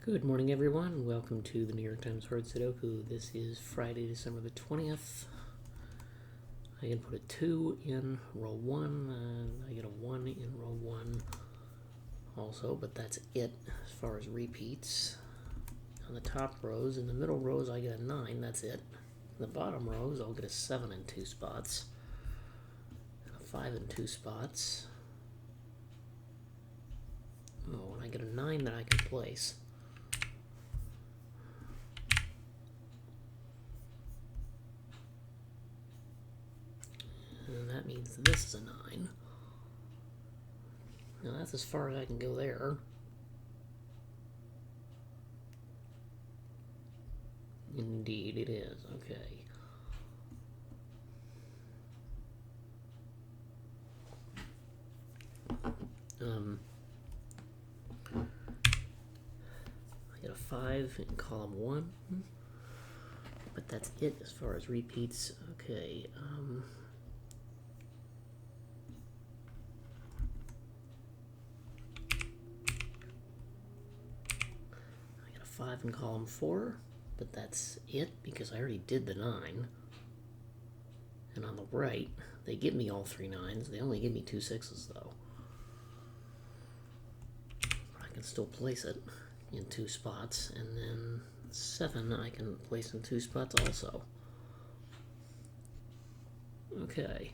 Good morning, everyone. Welcome to the New York Times Hard Sudoku. This is Friday, December the 20th. I can put a 2 in row 1, and I get a 1 in row 1 also, but that's it as far as repeats. On the top rows, in the middle rows, I get a 9, that's it. In the bottom rows, I'll get a 7 in 2 spots, and a 5 in 2 spots. Oh, and I get a 9 that I can place. And that means this is a 9. Now that's as far as I can go there. Indeed it is. Okay. I get a 5 in column 1. But that's it as far as repeats. Okay. I got a 5 in column 4, but that's it because I already did the 9. And on the right, they give me all 3 9s. They only give me 2 6s though. But I can still place it in 2 spots, and then 7 I can place in 2 spots also. Okay.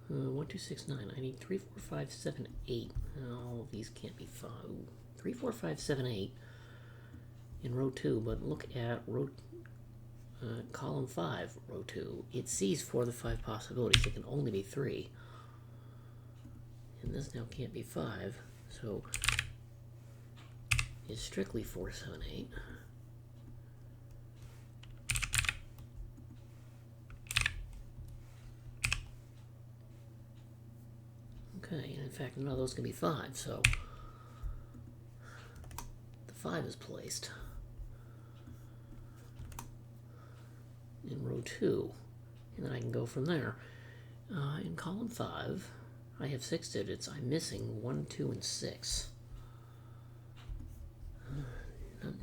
1, 2, 6, 9. I need 3, 4, 5, 7, 8. All of these can't be 5. 3, 4, 5, 7, 8 in row 2, but look at row column 5, row 2. It sees 4 of the 5 possibilities. It can only be 3. And this now can't be 5, so it's strictly 4, 7, 8. Okay, and in fact, none of those can be 5, so the 5 is placed in row 2, and then I can go from there. In column 5, I have 6 digits. I'm missing 1, 2, and 6.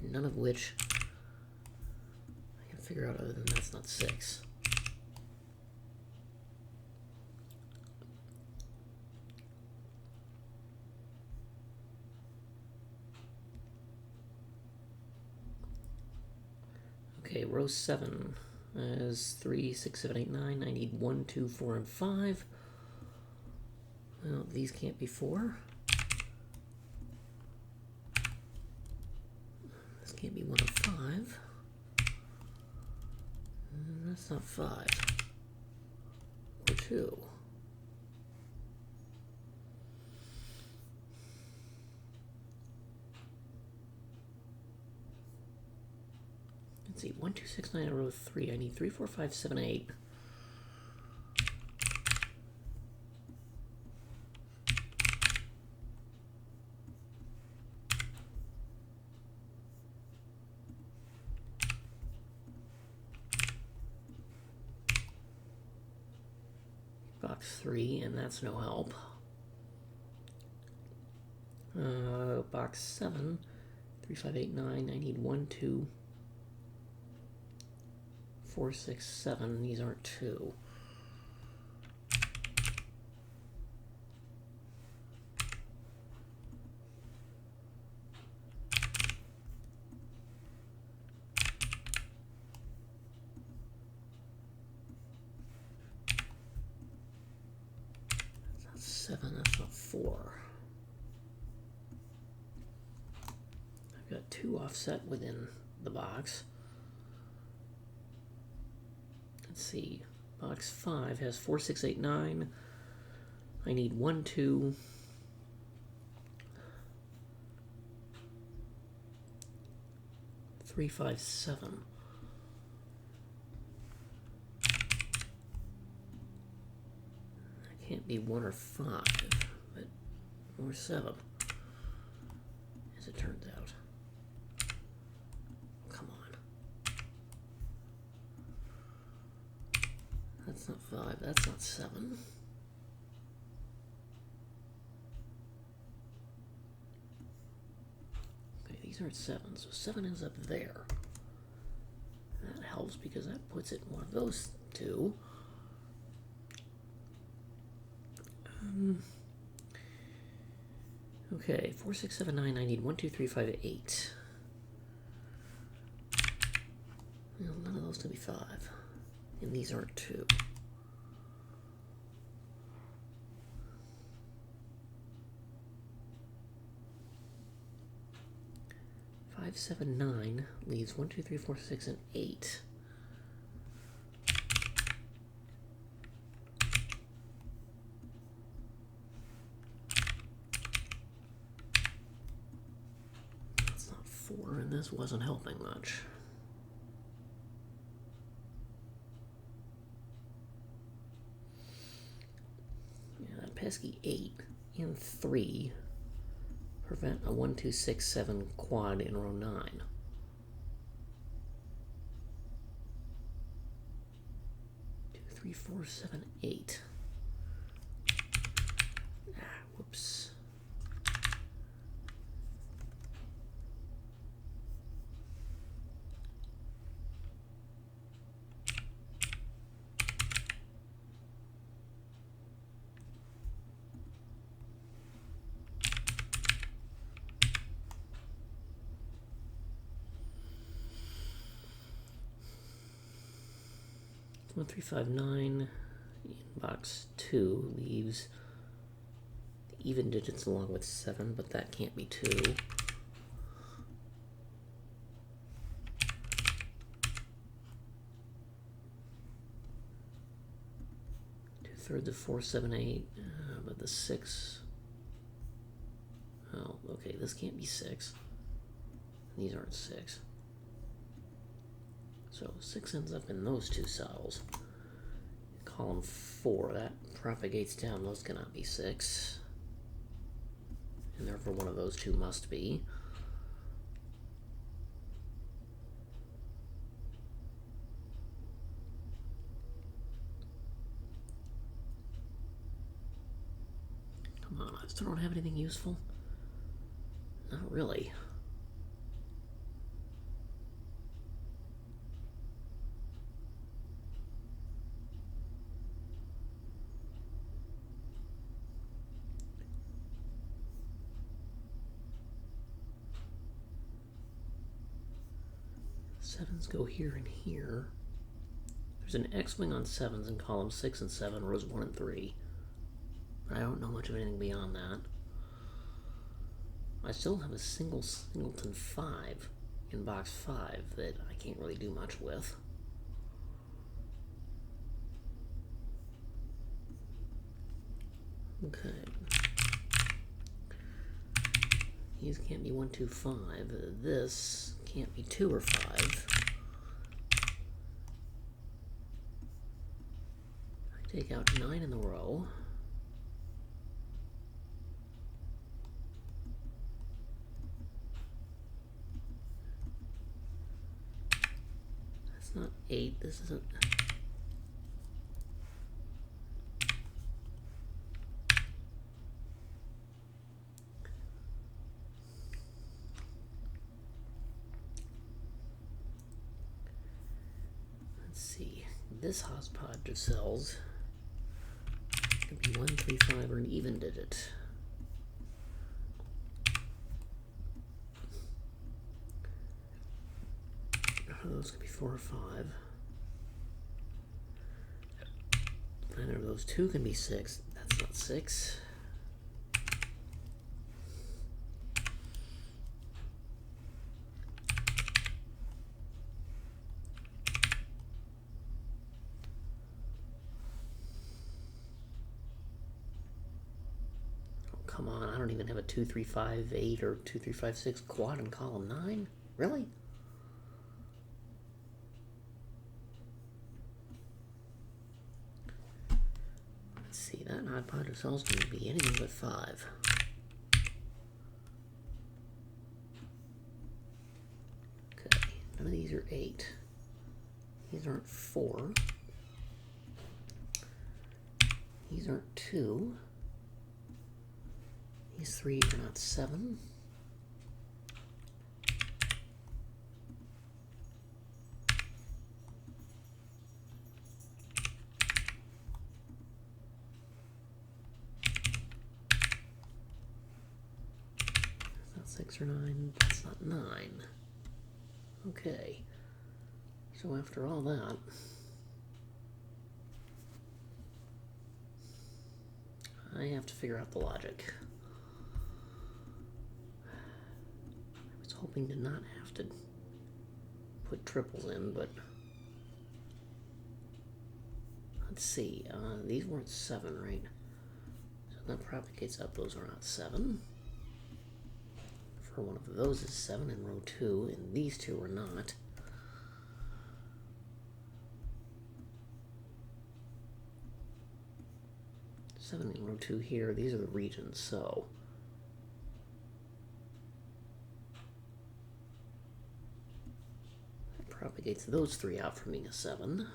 None of which I can figure out other than that's not 6. Okay, row 7 is 3, 6, 7, 8, 9. I need 1, 2, 4, and 5. Well, these can't be 4. This can't be 1 of 5. And that's not 5. Or 2. Let's see, 1, 2, 6, 9 in row 3. I need 3, 4, 5, 7, 8. Box 3, and that's no help. Box 7, 3, 5, 8, 9. I need 1, 2, 4, 6, 7. These aren't 2. That's not 7, that's not 4. I've got 2 offset within the box. Let's see. Box 5 has 4, 6, 8, 9. I need 1, 2, 3, 5, 7. That can't be 1 or 5, but or 7, as it turns out. Come on. That's not 5, that's not 7. aren't 7, so 7 ends up there. That helps because that puts it in one of those two. Okay, 4, 6, 7, 9. I need 1, 2, 3, 5, 8. Well, none of those can be 5. And these aren't 2. Five, 7, 9 leaves 1, 2, 3, 4, 6, and 8. That's not 4, and this wasn't helping much. Yeah, that pesky 8 and 3 prevent a 1, 2, 6, 7 quad in row 9. 2, 3, 4, 7, 8. Whoops. One, 3, 5, 9 in box 2 leaves the even digits along with 7, but that can't be 2. 2/3 of 4, 7, 8, but the 6. Oh, okay, this can't be 6. These aren't 6. So 6 ends up in those two cells. Column 4, that propagates down. Those cannot be 6. And therefore one of those two must be. Come on, I still don't have anything useful? Not really. Sevens go here and here. There's an X-wing on 7s in column 6 and 7, rows 1 and 3. But I don't know much of anything beyond that. I still have a single singleton 5 in box 5 that I can't really do much with. Okay. These can't be 1, 2, 5. This can't be 2 or 5. I take out 9 in the row. That's not 8. This isn't. This hodgepodge of cells could be 1, 3, 5, or an even digit. Those could be 4 or 5. Neither of those two can be 6. That's not 6. Come on, I don't even have a 2, 3, 5, 8 or 2, 3, 5, 6 quad in column 9. Really? Let's see, that hodgepodge of cells can be anything but 5. Okay, none of these are 8. These aren't 4. These aren't 2. These 3 are not 7. 6 or 9? That's not 9. Okay. So after all that, I have to figure out the logic. I was hoping to not have to put triples in, but let's see. These weren't 7, right? So that propagates up. Those are not 7. For one of those is 7 in row 2, and these two are not. Seven in row 2 here. These are the regions, so that propagates those 3 out from being a 7.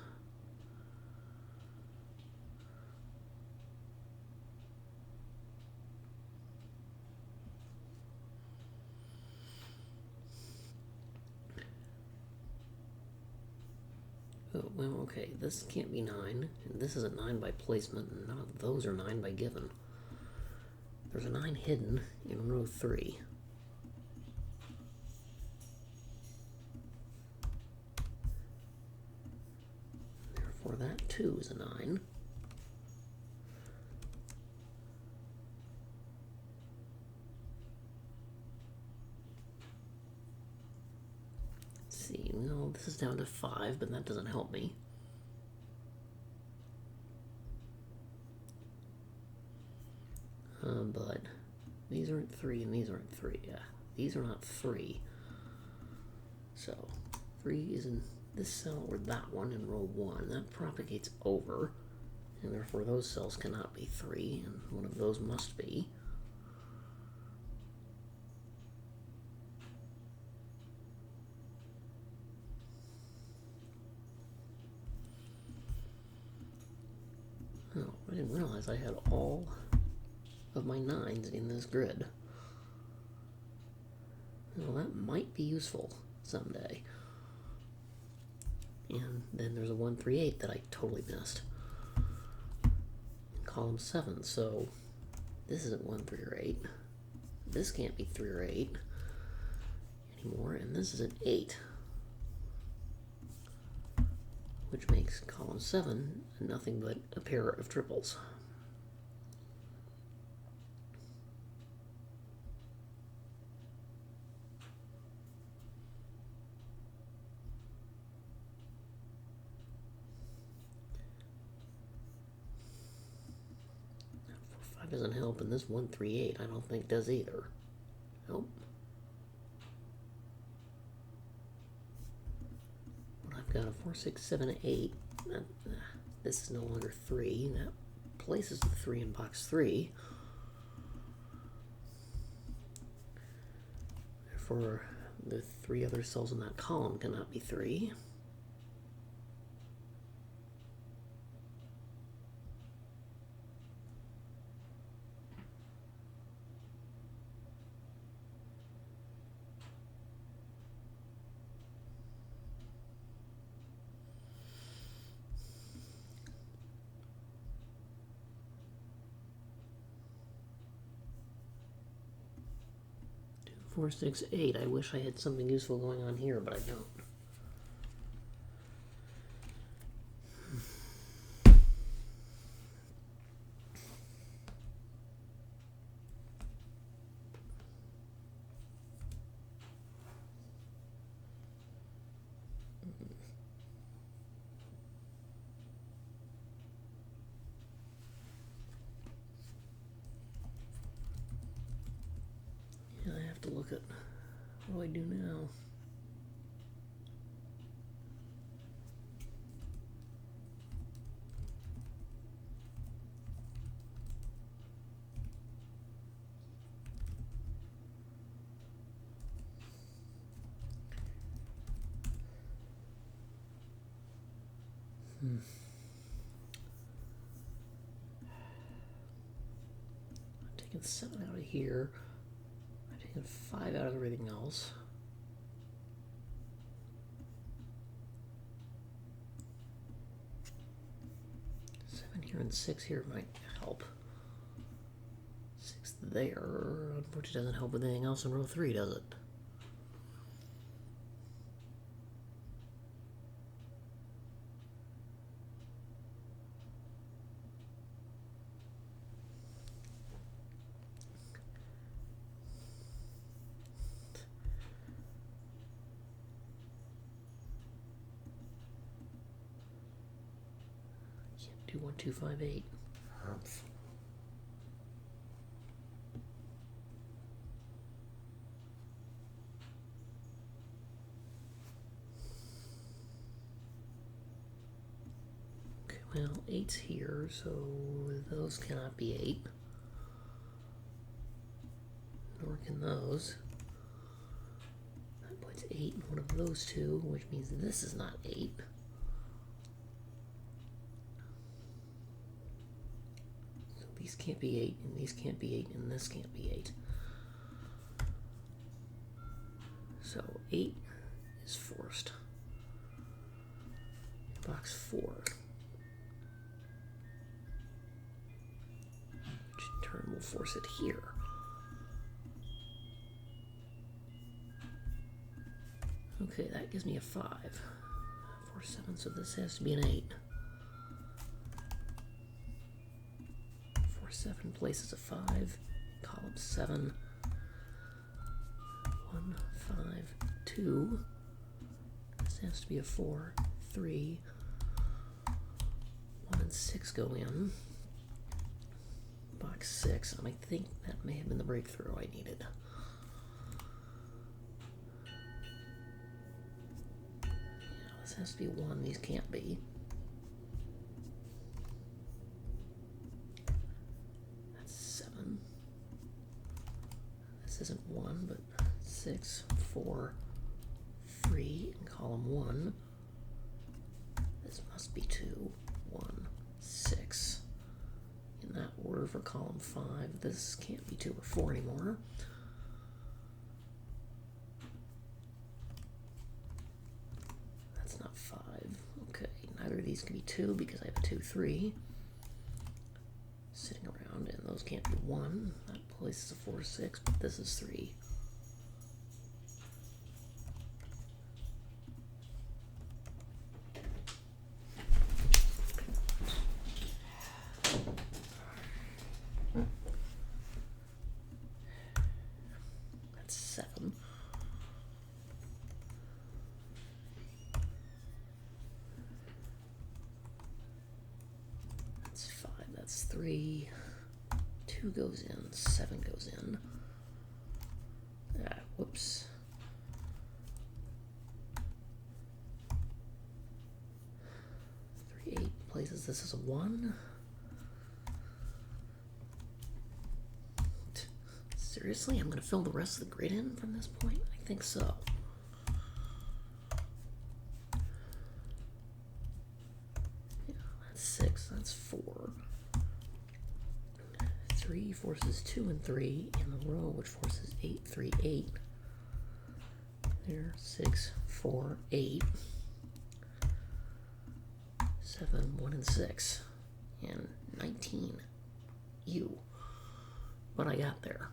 Oh, well, okay, this can't be 9, and this isn't 9 by placement, and none of those are 9 by given. There's a 9 hidden in row 3. Therefore, that too is a 9. Let's see, well, this is down to 5, but that doesn't help me. But these aren't 3 and these aren't 3. Yeah, these are not 3. So 3 is in this cell or that one in row 1. That propagates over, and therefore those cells cannot be 3, and one of those must be. Oh, I didn't realize I had all of my 9s in this grid. Well, that might be useful someday. And then there's a 1, 3, 8 that I totally missed. Column 7, so this isn't 1, 3, or 8. This can't be 3 or 8 anymore, and this is an 8. Which makes column 7 nothing but a pair of triples. Doesn't help, and this 1, 3, 8 I don't think does either. Nope. But I've got a 4, 6, 7, 8. This is no longer 3. That places the 3 in box 3. Therefore, the 3 other cells in that column cannot be 3. Four, 6, 8. I wish I had something useful going on here, but I don't. Yeah, I have to look at what do I do now. I'm taking 7 out of here. I'm taking 5 out of everything else. Here and 6 here might help. 6 there. Unfortunately, it doesn't help with anything else in row 3, does it? Can't do 1, 2, 5, 8. Well, 8's here, so those cannot be 8. Nor can those. That puts 8 in one of those two, which means this is not 8. So these can't be 8, and these can't be 8, and this can't be 8. So 8 is forced. Box 4. Which in turn will force it here. Okay, that gives me a 5. 4, 7, so this has to be an 8. 4, 7 places a 5. Column 7. 1, 5, 2. This has to be a 4, 3. 1 and 6 go in. Box 6, and I think that may have been the breakthrough I needed. Yeah, this has to be 1, these can't be. That's 7. This isn't 1, but 6, 4, 3 in column 1. This must be 2, 1, 6. In that order for column 5. This can't be 2 or 4 anymore. That's not 5. Okay, neither of these can be 2 because I have a 2, 3 sitting around, and those can't be 1. That places a 4, 6, but this is 3. That's 7. That's 5. That's 3. 2 goes in. 7 goes in. Ah, whoops. 3, 8 places this as a 1. Seriously? I'm going to fill the rest of the grid in from this point? I think so. Yeah, that's 6. That's 4. 3 forces 2 and 3 in the row, which forces 8, 3, 8. There, 6, 4, 8. 7, 1, and 6. And 19. But I got there.